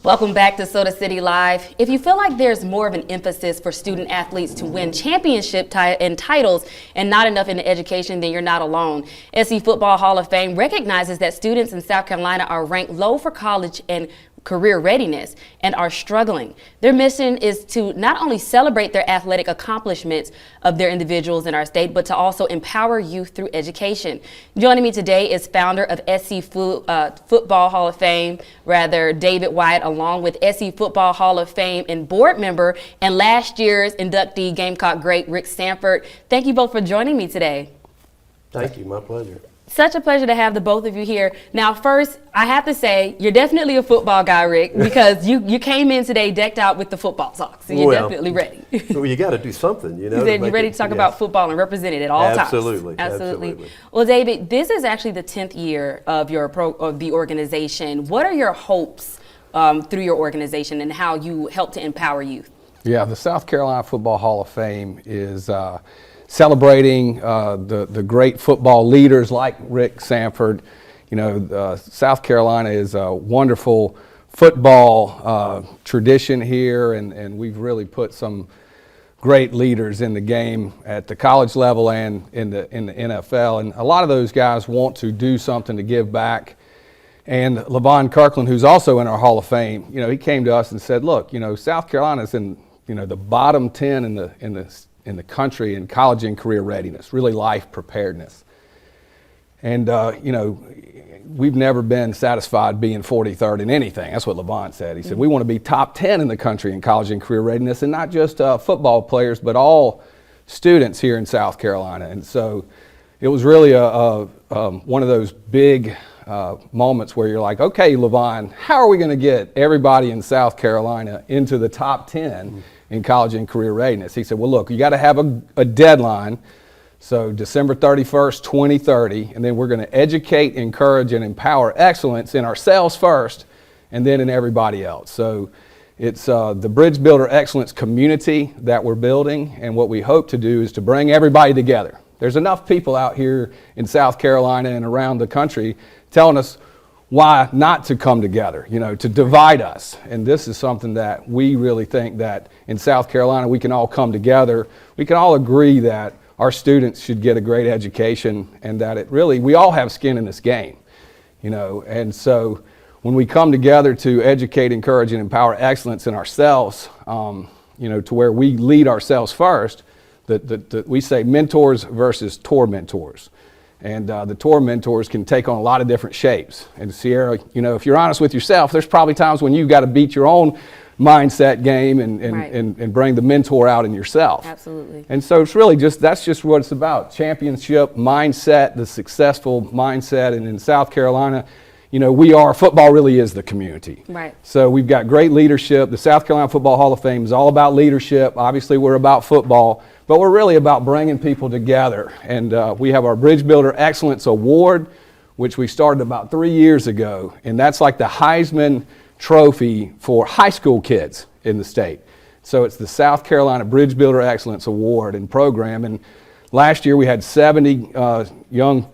Welcome back to Soda City Live. If you feel like there's more of an emphasis for student athletes to win championship and titles and not enough in education, then you're not alone. SC Football Hall of Fame recognizes that students in South Carolina are ranked low for college and career readiness and are struggling. Their mission is to not only celebrate their athletic accomplishments of their individuals in our state, but to also empower youth through education. Joining me today is founder of SC Football Hall of Fame, David Wyatt, along with SC Football Hall of Fame and board member and last year's inductee Gamecock great Rick Sanford. Thank you both for joining me today. Thank you, my pleasure. Such a pleasure to have the both of you here. Now, first, I have to say, you're definitely a football guy, Rick, because you came in today decked out with the football socks, so you're definitely ready. Well, you got to do something, you know. You said you're ready to talk about football and represent it at all times. Absolutely. Well, David, this is actually the 10th year of the organization. What are your hopes through your organization and how you help to empower youth? Yeah, the South Carolina Football Hall of Fame is celebrating the great football leaders like Rick Sanford. You know, South Carolina is a wonderful football tradition here, and we've really put some great leaders in the game at the college level and in the NFL. And a lot of those guys want to do something to give back. And Levon Kirkland, who's also in our Hall of Fame, you know, he came to us and said, look, you know, South Carolina's in, you know, the bottom 10 in the country in college and career readiness, really life preparedness. And, you know, we've never been satisfied being 43rd in anything. That's what Levon said. He said, we want to be top 10 in the country in college and career readiness, and not just football players, but all students here in South Carolina. And so it was really one of those big moments where you're like, okay, Levon, how are we going to get everybody in South Carolina into the top 10 in college and career readiness? He said, well, look, you got to have a deadline. So December 31st, 2030, and then we're going to educate, encourage, and empower excellence in ourselves first, and then in everybody else. So it's the Bridge Builder Excellence community that we're building, and what we hope to do is to bring everybody together. There's enough people out here in South Carolina and around the country telling us why not to come together, you know, to divide us. And this is something that we really think that in South Carolina we can all come together. We can all agree that our students should get a great education, and that we all have skin in this game, you know. And so when we come together to educate, encourage, and empower excellence in ourselves, you know, to where we lead ourselves first, we say mentors versus tour mentors. And the tour mentors can take on a lot of different shapes. And Sierra, you know, if you're honest with yourself, there's probably times when you've got to beat your own mindset game and bring the mentor out in yourself. Absolutely. And so it's really that's just what it's about. Championship mindset, the successful mindset. And in South Carolina, you know, football really is the community. Right. So we've got great leadership. The South Carolina Football Hall of Fame is all about leadership. Obviously, we're about football, but we're really about bringing people together. And we have our Bridge Builder Excellence Award, which we started about 3 years ago. And that's like the Heisman Trophy for high school kids in the state. So it's the South Carolina Bridge Builder Excellence Award and program. And last year we had 70 young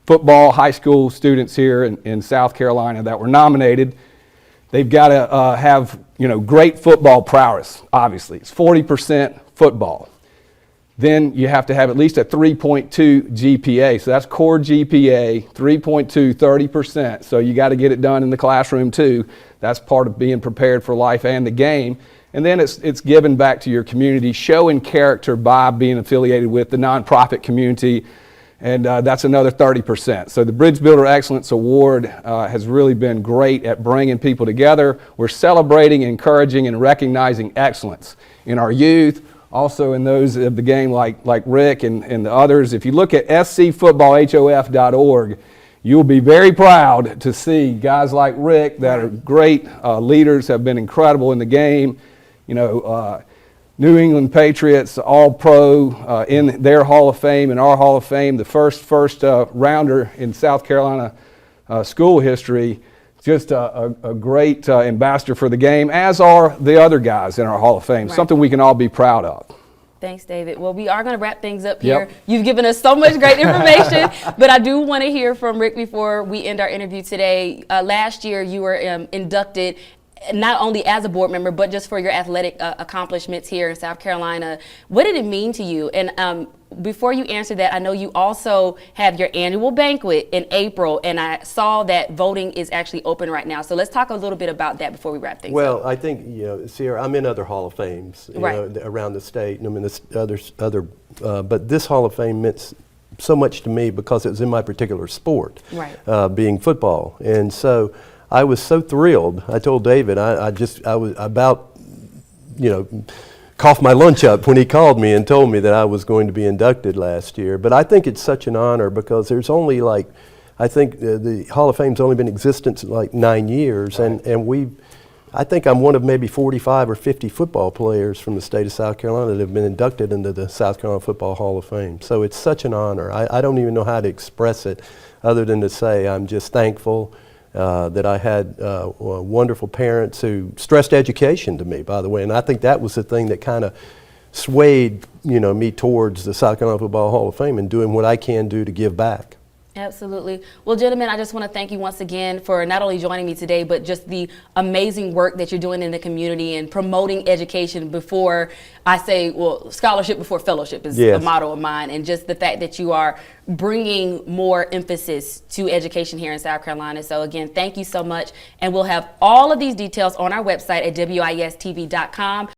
football high school students here in South Carolina that were nominated. They've got to have, you know, great football prowess, obviously. It's 40% football. Then you have to have at least a 3.2 GPA. So that's core GPA, 3.2, 30%. So you got to get it done in the classroom too. That's part of being prepared for life and the game. And then it's given back to your community, showing character by being affiliated with the nonprofit community. And that's another 30%. So the Bridge Builder Excellence Award has really been great at bringing people together. We're celebrating, encouraging, and recognizing excellence in our youth, also in those of the game like Rick and the others. If you look at scfootballhof.org, you'll be very proud to see guys like Rick that are great leaders, have been incredible in the game. You know, New England Patriots, All-Pro in their Hall of Fame and our Hall of Fame, the first rounder in South Carolina school history. Just a great ambassador for the game, as are the other guys in our Hall of Fame, something we can all be proud of. Thanks, David. Well, we are going to wrap things up here. You've given us so much great information, but I do want to hear from Rick before we end our interview today. Last year, you were inducted not only as a board member, but just for your athletic accomplishments here in South Carolina. What did it mean to you? And before you answer that, I know you also have your annual banquet in April, and I saw that voting is actually open right now. So let's talk a little bit about that before we wrap things up. Well, I think, Sierra, I'm in other Hall of Fames Right. around the state, and I'm in but this Hall of Fame meant so much to me because it was in my particular sport, Right. Being football. And so I was so thrilled. I told David, I was about, coughed my lunch up when he called me and told me that I was going to be inducted last year. But I think it's such an honor because there's only I think the Hall of Fame's only been in existence 9 years, Right. and I think I'm one of maybe 45 or 50 football players from the state of South Carolina that have been inducted into the South Carolina Football Hall of Fame. So it's such an honor. I don't even know how to express it other than to say I'm just thankful that I had wonderful parents who stressed education to me, by the way. And I think that was the thing that kind of swayed me towards the South Carolina Football Hall of Fame and doing what I can do to give back. Absolutely. Well, gentlemen, I just want to thank you once again for not only joining me today, but just the amazing work that you're doing in the community and promoting education before I say, well, scholarship before fellowship is Yes. a motto of mine. And just the fact that you are bringing more emphasis to education here in South Carolina. So again, thank you so much. And we'll have all of these details on our website at WISTV.com.